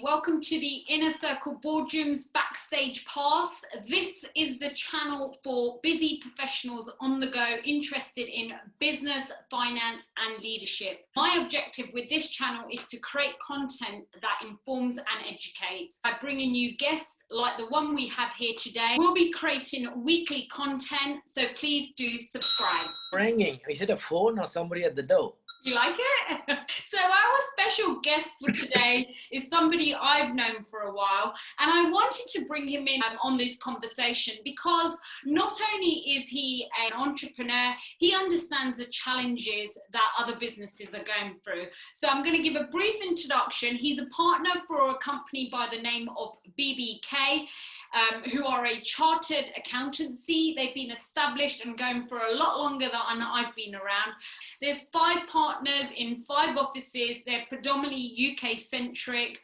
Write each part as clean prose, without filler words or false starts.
Welcome to the Inner Circle Boardrooms Backstage Pass. This is the channel for busy professionals on the go interested in business, finance and leadership. My objective with this channel is to create content that informs and educates. By bringing you guests like the one we have here today, we'll be creating weekly content, so please do subscribe. Ringing. Is it a phone or somebody at the door? You like it? So our special guest for today is somebody I've known for a while, and I wanted to bring him in on this conversation because not only is he an entrepreneur, he understands the challenges that other businesses are going through. So I'm going to give a brief introduction. He's a partner for a company by the name of BBK. Who are a chartered accountancy. They've been established and going for a lot longer than I've been around. There's 5 partners in 5 offices. They're predominantly UK centric.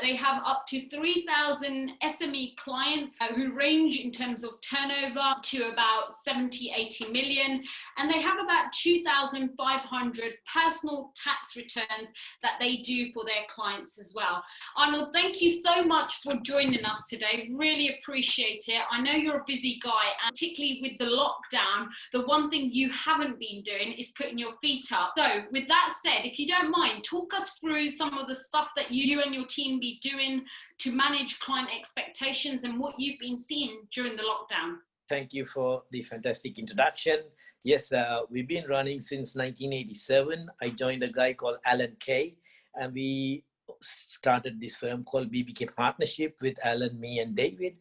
They have up to 3,000 SME clients who range in terms of turnover to about 70-80 million. And they have about 2,500 personal tax returns that they do for their clients as well. Arnold, thank you so much for joining us today. Really appreciate it. I know you're a busy guy, and particularly with the lockdown, the one thing you haven't been doing is putting your feet up. So with that said, if you don't mind, talk us through some of the stuff that you and your team be doing to manage client expectations and what you've been seeing during the lockdown. Thank you for the fantastic introduction. Yes, we've been running since 1987. I joined a guy called Alan Kay, and we started this firm called BBK Partnership with Alan, me and David.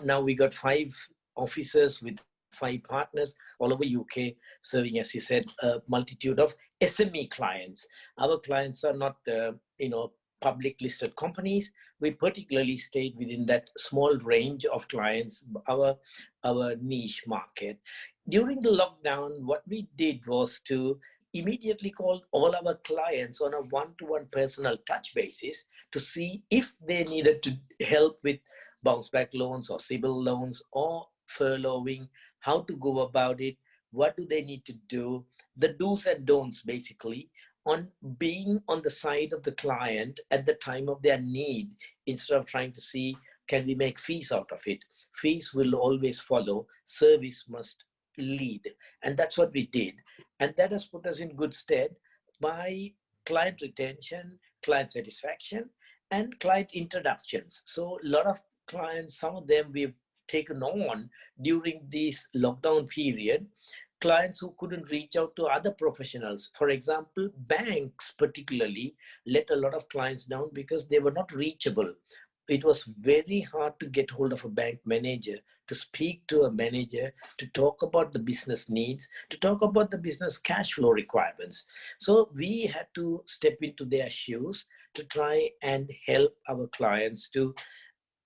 Now we got 5 officers with 5 partners all over UK, serving, as you said, a multitude of SME clients. Our clients are not, public listed companies. We particularly stayed within that small range of clients, our niche market. During the lockdown, what we did was to immediately called all our clients on a one-to-one personal touch basis to see if they needed to help with bounce back loans or CIBIL loans or furloughing, how to go about it, what do they need to do, the do's and don'ts basically on being on the side of the client at the time of their need instead of trying to see can we make fees out of it. Fees will always follow, service must lead, and that's what we did, and that has put us in good stead by client retention, client satisfaction and client introductions. So a lot of clients, some of them we've taken on during this lockdown period, clients who couldn't reach out to other professionals. For example, banks particularly let a lot of clients down because they were not reachable. It was very hard to get hold of a bank manager, to speak to a manager, to talk about the business needs, to talk about the business cash flow requirements. So we had to step into their shoes to try and help our clients to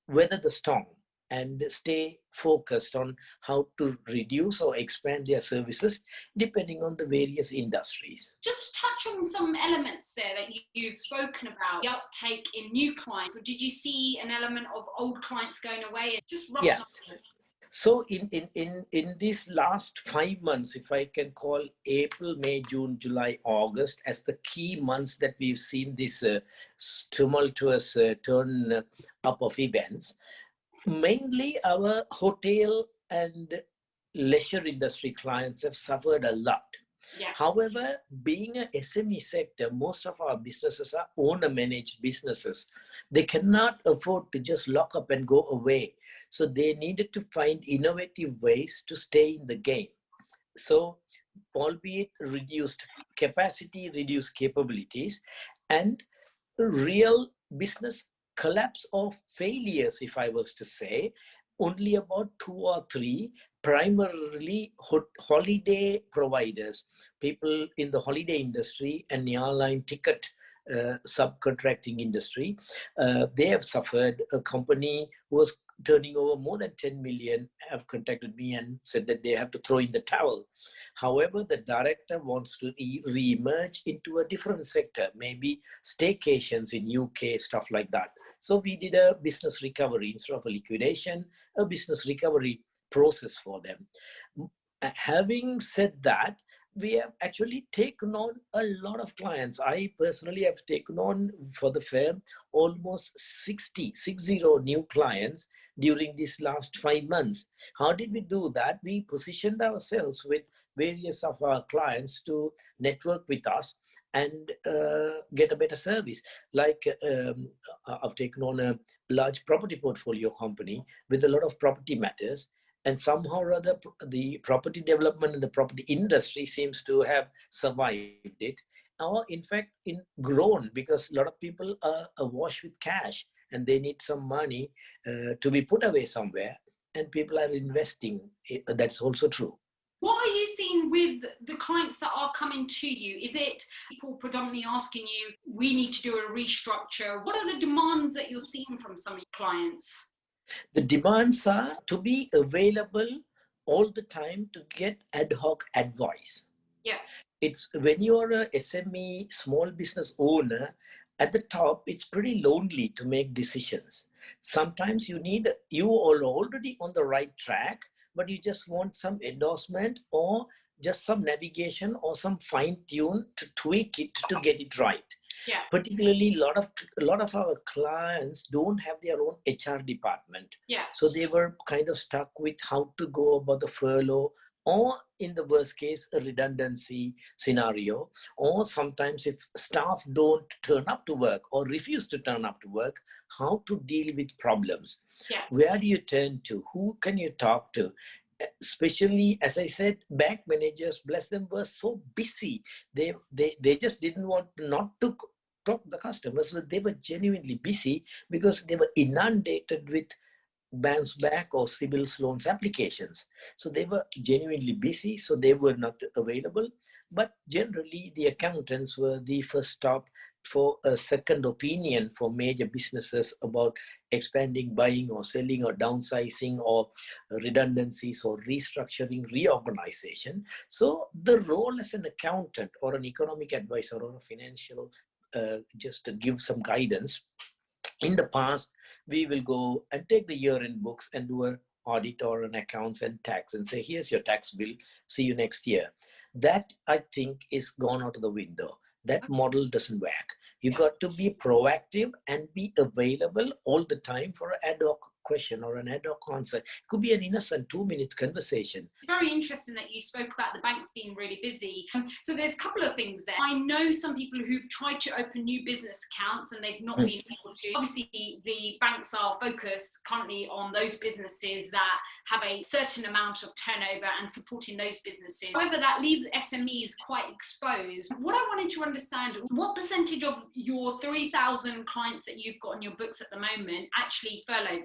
weather the storm and stay focused on how to reduce or expand their services depending on the various industries. Just touch on some elements there that you've spoken about, the uptake in new clients, or did you see an element of old clients going away? And just rough numbers. So in these last 5 months, if I can call April, May, June, July, August as the key months that we've seen this tumultuous turn up of events, mainly our hotel and leisure industry clients have suffered a lot. Yeah. However, being an SME sector, most of our businesses are owner-managed businesses. They cannot afford to just lock up and go away. So they needed to find innovative ways to stay in the game. So albeit reduced capacity, reduced capabilities, and real business collapse or failures, if I was to say, only about 2 or 3, primarily holiday providers, people in the holiday industry and the airline ticket subcontracting industry. They have suffered. A company who was turning over more than 10 million have contacted me and said that they have to throw in the towel. However, the director wants to re-emerge into a different sector, maybe staycations in UK, stuff like that. So we did a business recovery instead of a liquidation, a business recovery process for them. Having said that, we have actually taken on a lot of clients. I personally have taken on for the firm almost 60 new clients during these last 5 months. How did we do that? We positioned ourselves with various of our clients to network with us and get a better service. Like I've taken on a large property portfolio company with a lot of property matters, and somehow or other the property development and the property industry seems to have survived it, or in fact in grown, because a lot of people are awash with cash and they need some money to be put away somewhere, and people are investing. That's also true. What are you seeing with the clients that are coming to you? Is it people predominantly asking you, we need to do a restructure? What are the demands that you're seeing from some of your clients? The demands are to be available all the time to get ad hoc advice. Yeah. It's when you're a SME, small business owner, at the top, it's pretty lonely to make decisions. Sometimes you are already on the right track, but you just want some endorsement or just some navigation or some fine tune to tweak it to get it right. Yeah. Particularly, a lot of our clients don't have their own HR department. Yeah. So they were kind of stuck with how to go about the furlough, or in the worst case, a redundancy scenario. Or sometimes if staff don't turn up to work or refuse to turn up to work, how to deal with problems. Yeah. Where do you turn to? Who can you talk to? Especially, as I said, bank managers, bless them, were so busy. They just didn't want not to talk to the customers, but they were genuinely busy because they were inundated with bounce back or civil loans applications. So they were genuinely busy, so they were not available. But generally, the accountants were the first stop for a second opinion for major businesses about expanding, buying, or selling, or downsizing, or redundancies, or restructuring, reorganization. So the role as an accountant or an economic advisor or a financial, just to give some guidance. In the past, we will go and take the year-end books and do an audit or an accounts and tax and say, here's your tax bill, see you next year. That, I think, is gone out of the window. That model doesn't work. You got to be proactive and be available all the time for an ad hoc question or an ad hoc answer. It could be an innocent 2-minute conversation. It's very interesting that you spoke about the banks being really busy. So there's a couple of things there. I know some people who've tried to open new business accounts and they've not been able to. Obviously, the banks are focused currently on those businesses that have a certain amount of turnover and supporting those businesses. However, that leaves SMEs quite exposed. What I wanted to understand, what percentage of your 3,000 clients that you've got on your books at the moment actually furloughed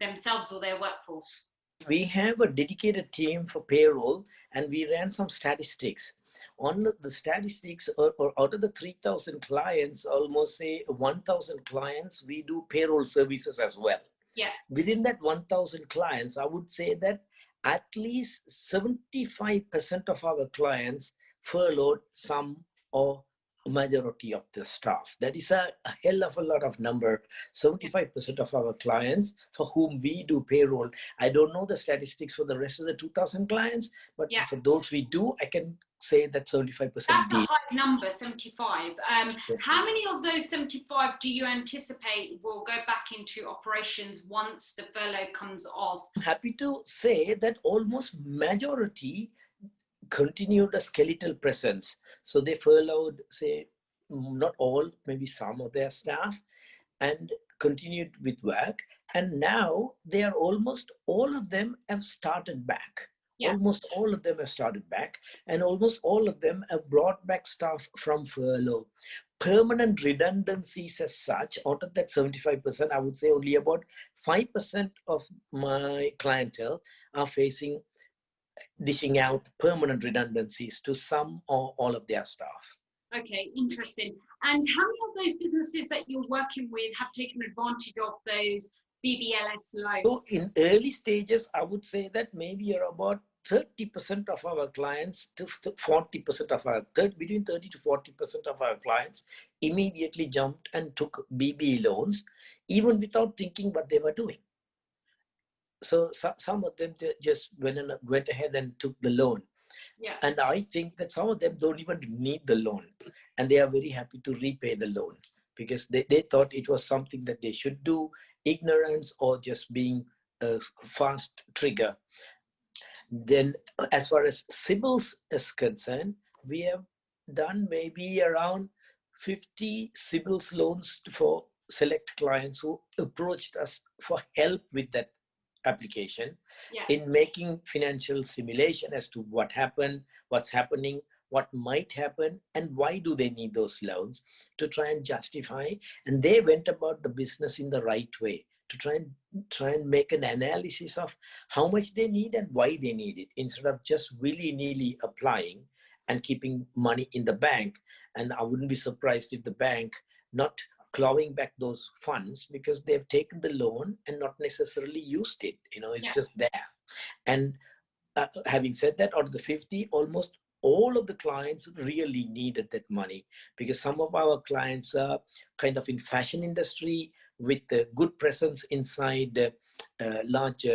themselves or their workforce? We have a dedicated team for payroll, and we ran some statistics. On the statistics, or out of the 3,000 clients, almost say 1,000 clients, we do payroll services as well. Yeah. Within that 1,000 clients, I would say that at least 75% of our clients furloughed some or majority of the staff. That is a hell of a lot of number. 75% of our clients for whom we do payroll. I don't know the statistics for the rest of the 2,000 clients, but for those we do, I can say that 75%. That's a high number, 75. How many of those 75 do you anticipate will go back into operations once the furlough comes off? I'm happy to say that almost majority continued a skeletal presence. So they furloughed, say, not all, maybe some of their staff, and continued with work. And now they are almost all of them have started back. Yeah. Almost all of them have started back, and almost all of them have brought back staff from furlough. Permanent redundancies as such, out of that 75%, I would say only about 5% of my clientele are facing dishing out permanent redundancies to some or all of their staff. Okay, interesting. And how many of those businesses that you're working with have taken advantage of those BBLS loans? So in early stages, I would say that maybe about 30% of our clients to 40% of our, between 30 to 40% of our clients immediately jumped and took BB loans, even without thinking what they were doing. So some of them just went ahead and took the loan. Yeah. And I think that some of them don't even need the loan, and they are very happy to repay the loan because they thought it was something that they should do, ignorance or just being a fast trigger. Then, as far as Sibyl's is concerned, we have done maybe around 50 Sibyl's loans for select clients who approached us for help with that application, Yeah. in making financial simulation as to what happened, what's happening, what might happen, and why do they need those loans, to try and justify. And they went about the business in the right way, to try and make an analysis of how much they need and why they need it, instead of just willy-nilly applying and keeping money in the bank. And I wouldn't be surprised if the bank not clawing back those funds because they've taken the loan and not necessarily used it. It's just there. And having said that, out of the 50, almost all of the clients really needed that money, because some of our clients are kind of in fashion industry with a good presence inside large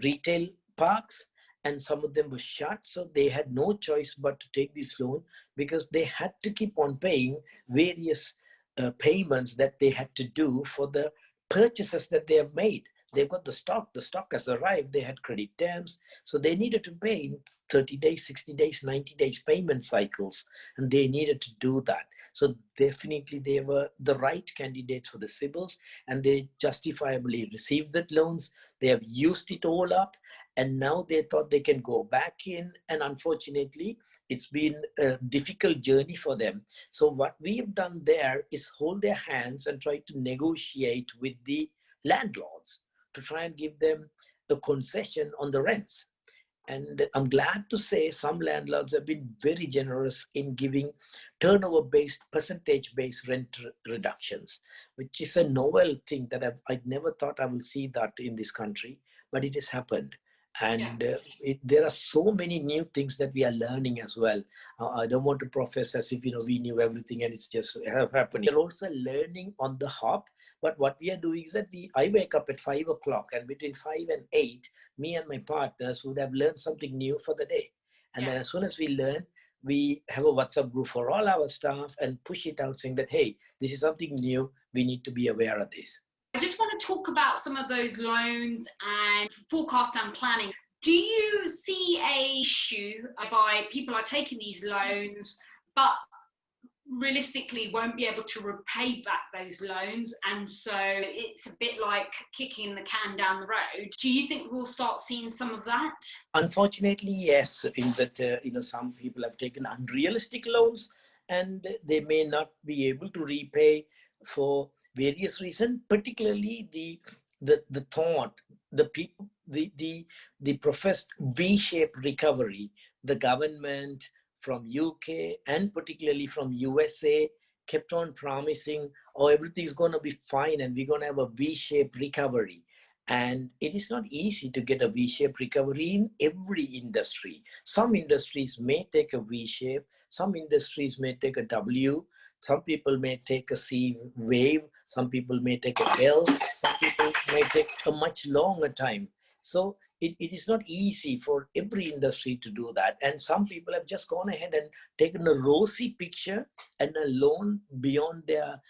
retail parks, and some of them were shut, so they had no choice but to take this loan, because they had to keep on paying various payments that they had to do for the purchases that they have made. They've got the stock has arrived, they had credit terms, so they needed to pay in 30 days, 60 days, 90 days payment cycles, and they needed to do that. So definitely they were the right candidates for the Sibils, and they justifiably received the loans. They have used it all up, and now they thought they can go back in, and unfortunately it's been a difficult journey for them. So what we have done there is hold their hands and try to negotiate with the landlords to try and give them a concession on the rents. And I'm glad to say some landlords have been very generous in giving turnover-based, percentage-based rent reductions, which is a novel thing that I never thought I will see that in this country, but it has happened. And there are so many new things that we are learning as well. I don't want to profess as if we knew everything and it's just happening. We're also learning on the hop. But what we are doing is that I wake up at 5 o'clock, and between 5 and 8, me and my partners would have learned something new for the day. And then as soon as we learn, we have a WhatsApp group for all our staff and push it out saying that, hey, this is something new. We need to be aware of this. I just want to talk about some of those loans and forecast and planning. Do you see a issue by people are taking these loans, but realistically won't be able to repay back those loans, and so it's a bit like kicking the can down the road? Do you think we'll start seeing some of that? Unfortunately, yes, in that some people have taken unrealistic loans, and they may not be able to repay for various reasons, particularly the thought, the people, the professed V-shaped recovery. The government from UK and particularly from USA kept on promising, oh, everything's going to be fine and we're going to have a V-shaped recovery. And it is not easy to get a V-shaped recovery in every industry. Some industries may take a V-shape, some industries may take a W, some people may take a C wave, some people may take a L, some people may take a much longer time. So it is not easy for every industry to do that. And some people have just gone ahead and taken a rosy picture and a loan beyond their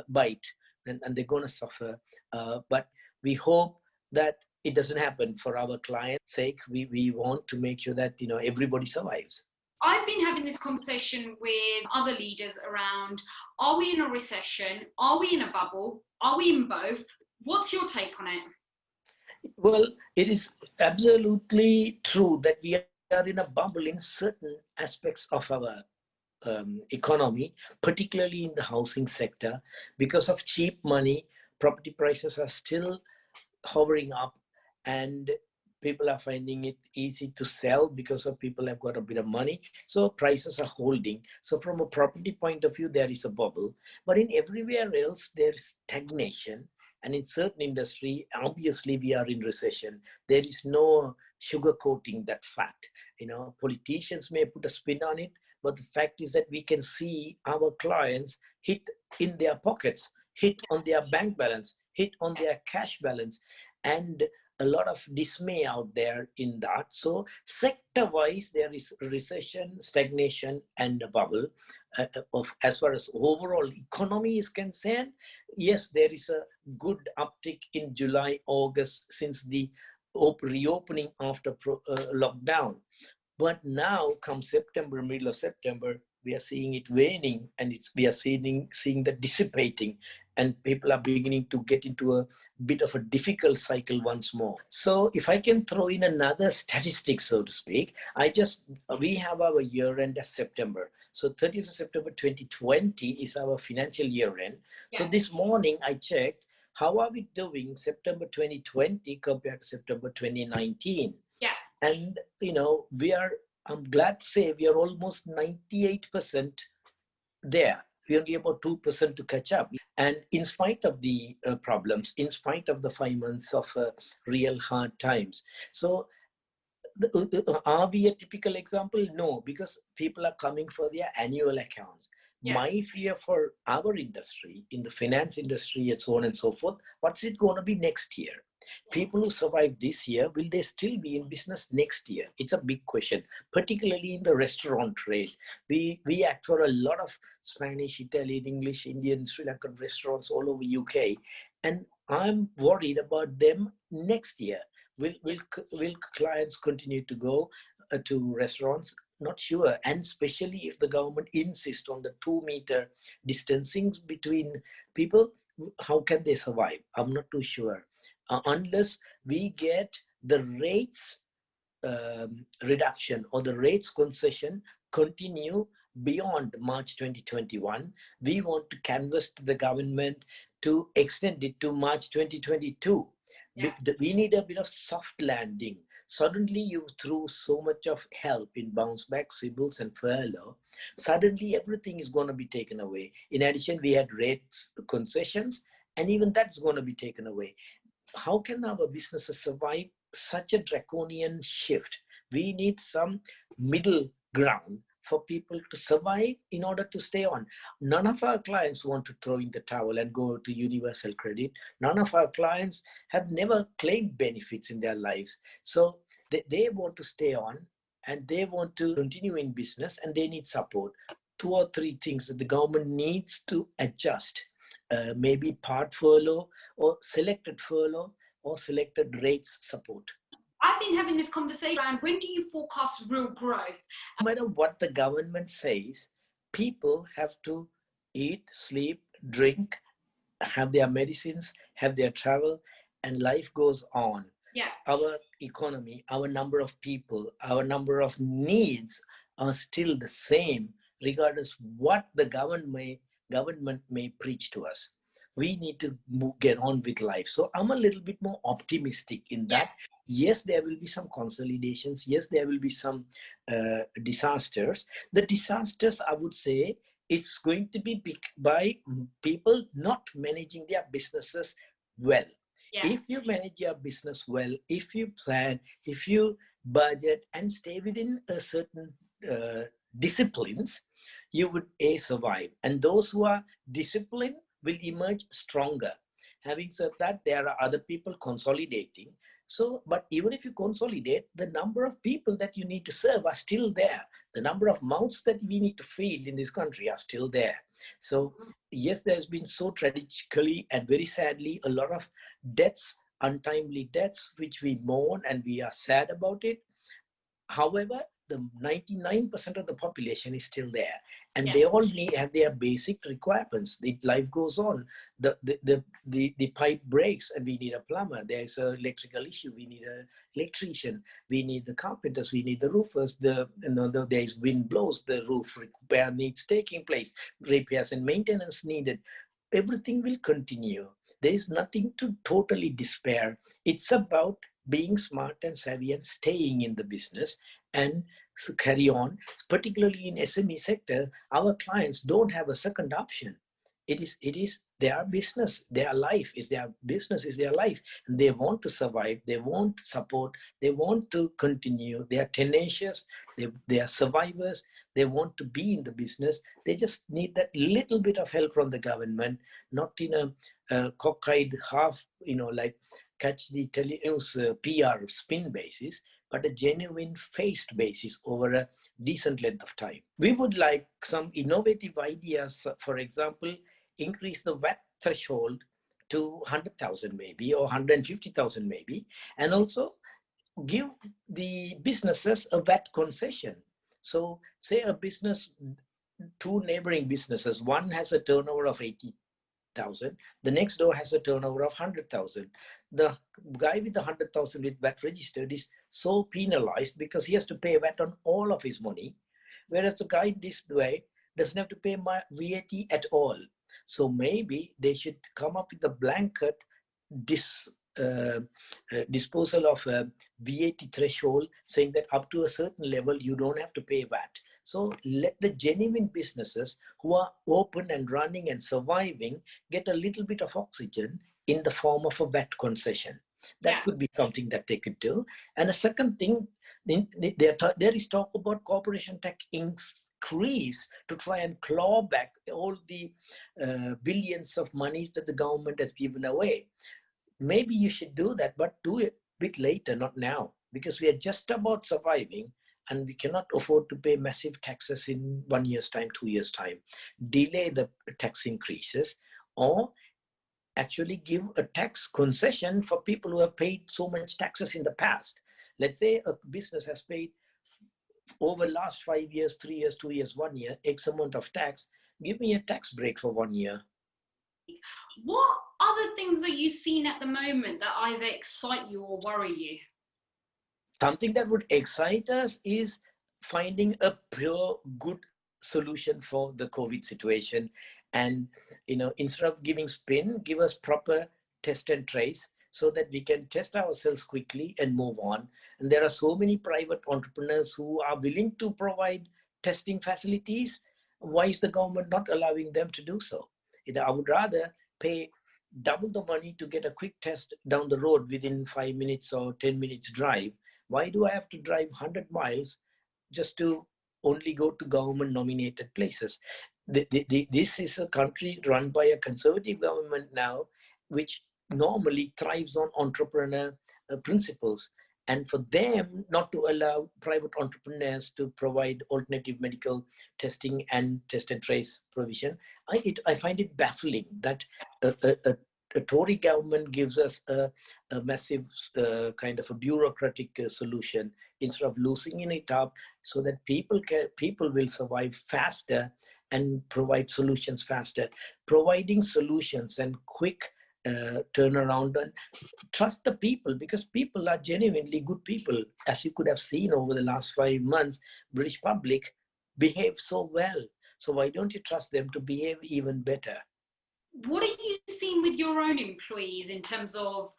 bite, and they're going to suffer. But we hope that it doesn't happen for our clients' sake. We want to make sure that everybody survives. I've been having this conversation with other leaders around, are we in a recession? Are we in a bubble? Are we in both? What's your take on it? Well, it is absolutely true that we are in a bubble in certain aspects of our economy, particularly in the housing sector. Because of cheap money, property prices are still hovering up, and people are finding it easy to sell because of people have got a bit of money. So prices are holding. So from a property point of view, there is a bubble. But in everywhere else, there's stagnation. And in certain industry, obviously we are in recession. There is no sugarcoating that fact. Politicians may put a spin on it, but the fact is that we can see our clients hit in their pockets, hit on their bank balance, hit on their cash balance. And a lot of dismay out there in that. So sector-wise, there is recession, stagnation, and a bubble. Of as far as overall economy is concerned, yes, there is a good uptick in July, August since the reopening after lockdown. But now, come September, middle of September, we are seeing it waning, and we are seeing that dissipating, and people are beginning to get into a bit of a difficult cycle once more. So, if I can throw in another statistic, so to speak, we have our year end as September. So, 30th of September 2020 is our financial year end. Yeah. So, this morning I checked how are we doing September 2020 compared to September 2019. Yeah. And, I'm glad to say we are almost 98% there. We're only about 2% to catch up. And in spite of the problems, in spite of the 5 months of real hard times. So are we a typical example? No, because people are coming for their annual accounts. Yeah. My fear for our industry, in the finance industry and so on and so forth, what's it going to be next year? People who survive this year, will they still be in business next year? It's a big question, particularly in the restaurant trade. We act for a lot of Spanish, Italian, English, Indian, Sri Lankan restaurants all over UK. And I'm worried about them next year. Will clients continue to go to restaurants? Not sure. And especially if the government insists on the 2-meter distancing between people, how can they survive? I'm not too sure. Unless we get the rates reduction or the rates concession continue beyond March 2021, we want to canvass the government to extend it to March 2022. Yeah. We need a bit of soft landing. Suddenly you threw so much of help in bounce back, CBILS and furlough. Suddenly everything is going to be taken away. In addition, we had rates concessions, and even that's going to be taken away. How can our businesses survive such a draconian shift? We need some middle ground for people to survive in order to stay on. None of our clients want to throw in the towel and go to universal credit. None of our clients have never claimed benefits in their lives. So they want to stay on, and they want to continue in business, and they need support. 2 or 3 things that the government needs to adjust. Maybe part furlough or selected rates support. I've been having this conversation around when do you forecast real growth? No matter what the government says, people have to eat, sleep, drink, have their medicines, have their travel, and life goes on. Yeah. Our economy, our number of people, our number of needs are still the same, regardless what the government may preach to us. We need to get on with life. So I'm a little bit more optimistic in that. Yeah. Yes, there will be some consolidations. Yes, there will be some disasters. The disasters, I would say, it's going to be by people not managing their businesses well. Yeah. If you manage your business well, if you plan, if you budget and stay within a certain disciplines, you would survive. And those who are disciplined will emerge stronger. Having said that, there are other people consolidating. So, but even if you consolidate, the number of people that you need to serve are still there. The number of mouths that we need to feed in this country are still there. So, yes, there's been so tragically and very sadly a lot of deaths, untimely deaths, which we mourn and we are sad about it. However, the 99% of the population is still there, and yeah, they all have their basic requirements. Life goes on. The pipe breaks, and we need a plumber. There's an electrical issue. We need an electrician. We need the carpenters. We need the roofers. There's wind blows. The roof repair needs taking place. Repairs and maintenance needed. Everything will continue. There is nothing to totally despair. It's about being smart and savvy and staying in the business and carry on. Particularly in SME sector, our clients don't have a second option. It is their business, their life is their business, is their life, and they want to survive. They want support. They want to continue. They are tenacious. They are survivors. They want to be in the business. They just need that little bit of help from the government, not in a cockeyed half, like catch the news PR spin basis, but a genuine faced basis over a decent length of time. We would like some innovative ideas, for example, increase the VAT threshold to 100,000 maybe, or 150,000 maybe, and also give the businesses a VAT concession. So say a business, two neighboring businesses, one has a turnover of 80,000, the next door has a turnover of 100,000. The guy with the 100,000 with VAT registered is so penalized because he has to pay VAT on all of his money, whereas the guy this way doesn't have to pay VAT at all. So maybe they should come up with a blanket disposal of a VAT threshold, saying that up to a certain level you don't have to pay VAT. So let the genuine businesses who are open and running and surviving get a little bit of oxygen in the form of a VAT concession. That could be something that they could do. And a second thing, there is talk about corporation tax increase to try and claw back all the billions of monies that the government has given away. Maybe you should do that, but do it a bit later, not now, because we are just about surviving and we cannot afford to pay massive taxes in 1 year's time, 2 years' time. Delay the tax increases, or actually give a tax concession for people who have paid so much taxes in the past. Let's say a business has paid over last 5 years, 3 years, 2 years, 1 year, X amount of tax. Give me a tax break for 1 year. What other things are you seeing at the moment that either excite you or worry you? Something that would excite us is finding a pure good solution for the COVID situation. And, instead of giving spin, give us proper test and trace so that we can test ourselves quickly and move on. And there are so many private entrepreneurs who are willing to provide testing facilities. Why is the government not allowing them to do so? I would rather pay double the money to get a quick test down the road within 5 minutes or 10 minutes drive. Why do I have to drive 100 miles just to only go to government nominated places? This is a country run by a conservative government now, which normally thrives on entrepreneur principles. And for them not to allow private entrepreneurs to provide alternative medical testing and test and trace provision, I find it baffling that a Tory government gives us a massive kind of a bureaucratic solution instead of loosening it up so that people will survive faster and provide solutions faster. Providing solutions and quick turnaround, and trust the people, because people are genuinely good people. As you could have seen over the last 5 months, British public behave so well. So why don't you trust them to behave even better? What are you seeing with your own employees in terms of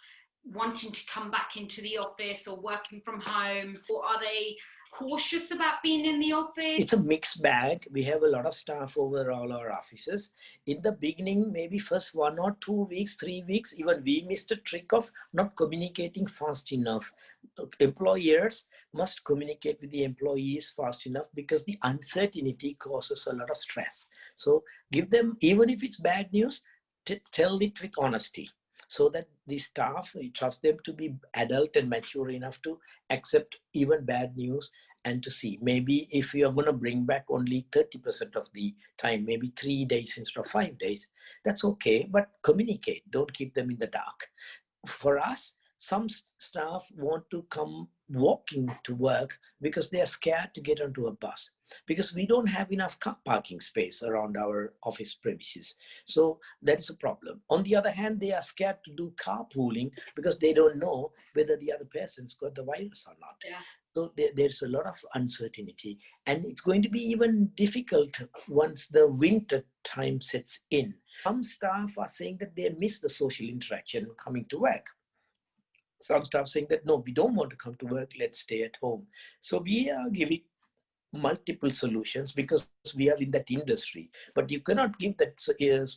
wanting to come back into the office or working from home? Or are they cautious about being in the office? It's a mixed bag. We have a lot of staff over all our offices. In the beginning, maybe first 1 or 2 weeks, 3 weeks, even we missed a trick of not communicating fast enough. Employers must communicate with the employees fast enough because the uncertainty causes a lot of stress. So give them, even if it's bad news, tell it with honesty, so that the staff, you trust them to be adult and mature enough to accept even bad news, and to see, maybe if you are going to bring back only 30% of the time, maybe 3 days instead of 5 days, that's okay, but communicate, don't keep them in the dark. For us, some staff want to come walking to work because they are scared to get onto a bus, because we don't have enough car parking space around our office premises. So that is a problem. On the other hand, they are scared to do carpooling because they don't know whether the other person's got the virus or not. Yeah. So there's a lot of uncertainty, and it's going to be even difficult once the winter time sets in. Some staff are saying that they miss the social interaction coming to work. Some staff saying that, no, we don't want to come to work, let's stay at home. So we are giving multiple solutions because we are in that industry. But you cannot give that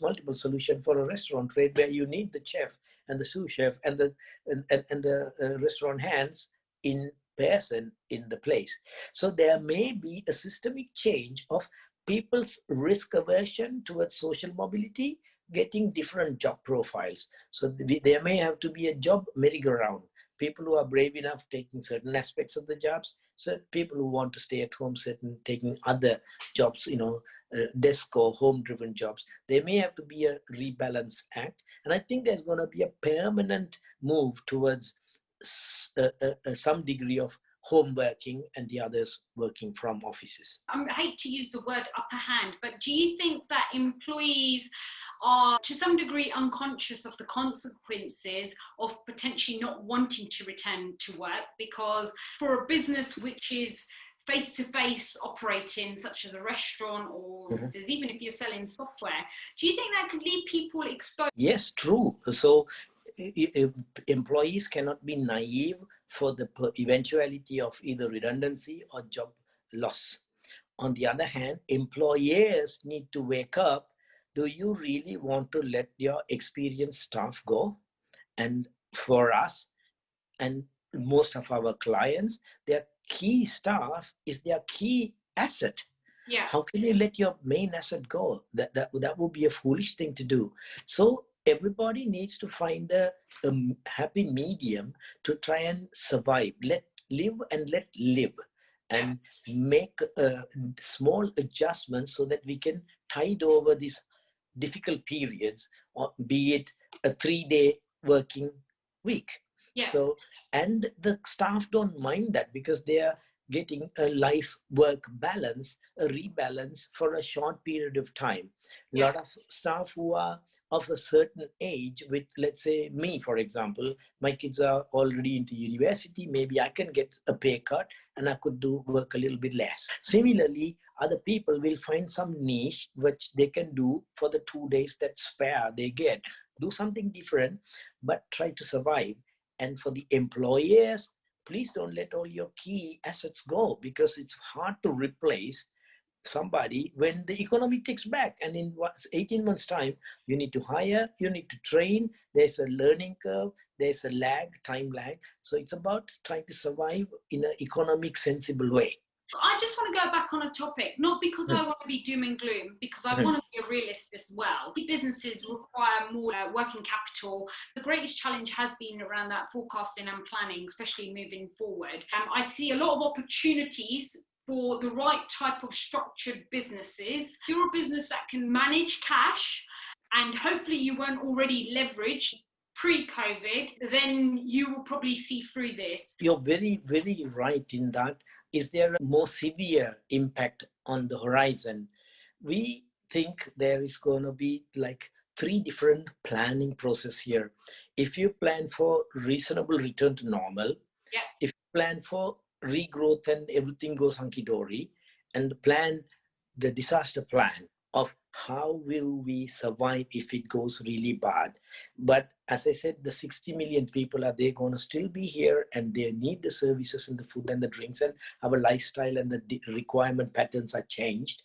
multiple solution for a restaurant trade where you need the chef and the sous chef and the restaurant hands in person in the place. So there may be a systemic change of people's risk aversion towards social mobility getting different job profiles. So there may have to be a job merry-go-round. People who are brave enough taking certain aspects of the jobs, so people who want to stay at home, certain taking other jobs, desk or home-driven jobs. There may have to be a rebalance act, and I think there's going to be a permanent move towards some degree of home working and the others working from offices. I hate to use the word upper hand, but do you think that employees are to some degree unconscious of the consequences of potentially not wanting to return to work? Because for a business which is face-to-face operating, such as a restaurant, or even if you're selling software, do you think that could leave people exposed? Yes, true. So employees cannot be naive for the eventuality of either redundancy or job loss. On the other hand, employers need to wake up. Do you really want to let your experienced staff go? And for us and most of our clients, their key staff is their key asset. Yeah. How can you let your main asset go? That would be a foolish thing to do. So everybody needs to find a happy medium to try and survive. Let live and let live, and make small adjustments so that we can tide over these difficult periods, or be it a 3-day working week. Yeah. So, and the staff don't mind that because they are getting a life work balance, a rebalance for a short period of time. A lot of staff who are of a certain age, with, let's say me, for example, my kids are already into university, maybe I can get a pay cut and I could do work a little bit less. Similarly, other people will find some niche which they can do for the 2 days that spare they get. Do something different, but try to survive. And for the employers, please don't let all your key assets go, because it's hard to replace somebody when the economy takes back. And in 18 months time, you need to hire, you need to train, there's a learning curve, there's a time lag. So it's about trying to survive in an economic sensible way. I just want to go back on a topic, not because I want to be doom and gloom, because I want to be a realist as well. These businesses require more working capital. The greatest challenge has been around that forecasting and planning, especially moving forward. I see a lot of opportunities for the right type of structured businesses. If you're a business that can manage cash, and hopefully you weren't already leveraged pre-COVID, then you will probably see through this. You're very, very right in that. Is there a more severe impact on the horizon? We think there is going to be like 3 different planning process here. If you plan for reasonable return to normal, if you plan for regrowth and everything goes hunky-dory, and plan the disaster plan of how will we survive if it goes really bad. But as I said, the 60 million people, are they going to still be here, and they need the services and the food and the drinks, and our lifestyle and the requirement patterns are changed.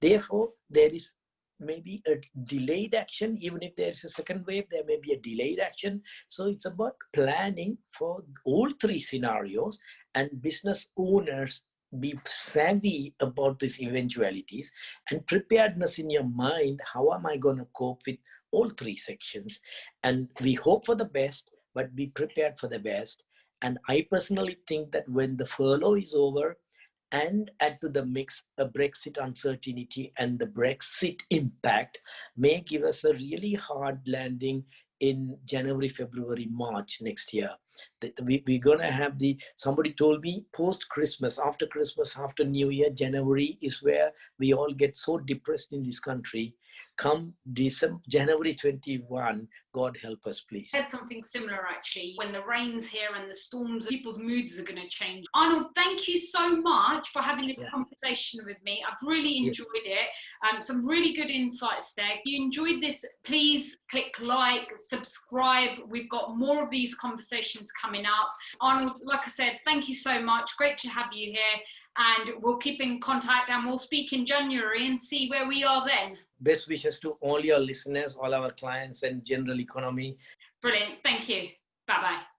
Therefore, there is maybe a delayed action. Even if there's a second wave, there may be a delayed action. So it's about planning for all 3 scenarios, and business owners be savvy about these eventualities, and preparedness in your mind. How am I going to cope with all 3 sections? And we hope for the best, but be prepared for the best. And I personally think that when the furlough is over, and add to the mix a Brexit uncertainty, and the Brexit impact may give us a really hard landing in January, February, March next year. We're going to have somebody told me post-Christmas, after New Year, January is where we all get so depressed in this country. Come January 21, God help us, please. I had something similar actually. When the rain's here and the storms, people's moods are going to change. Arnold, thank you so much for having this conversation with me. I've really enjoyed it. Some really good insights there. If you enjoyed this, please click like, subscribe. We've got more of these conversations coming up. Arnold, like I said, thank you so much. Great to have you here. And we'll keep in contact, and we'll speak in January and see where we are then. Best wishes to all your listeners, all our clients, and general economy. Brilliant. Thank you. Bye-bye.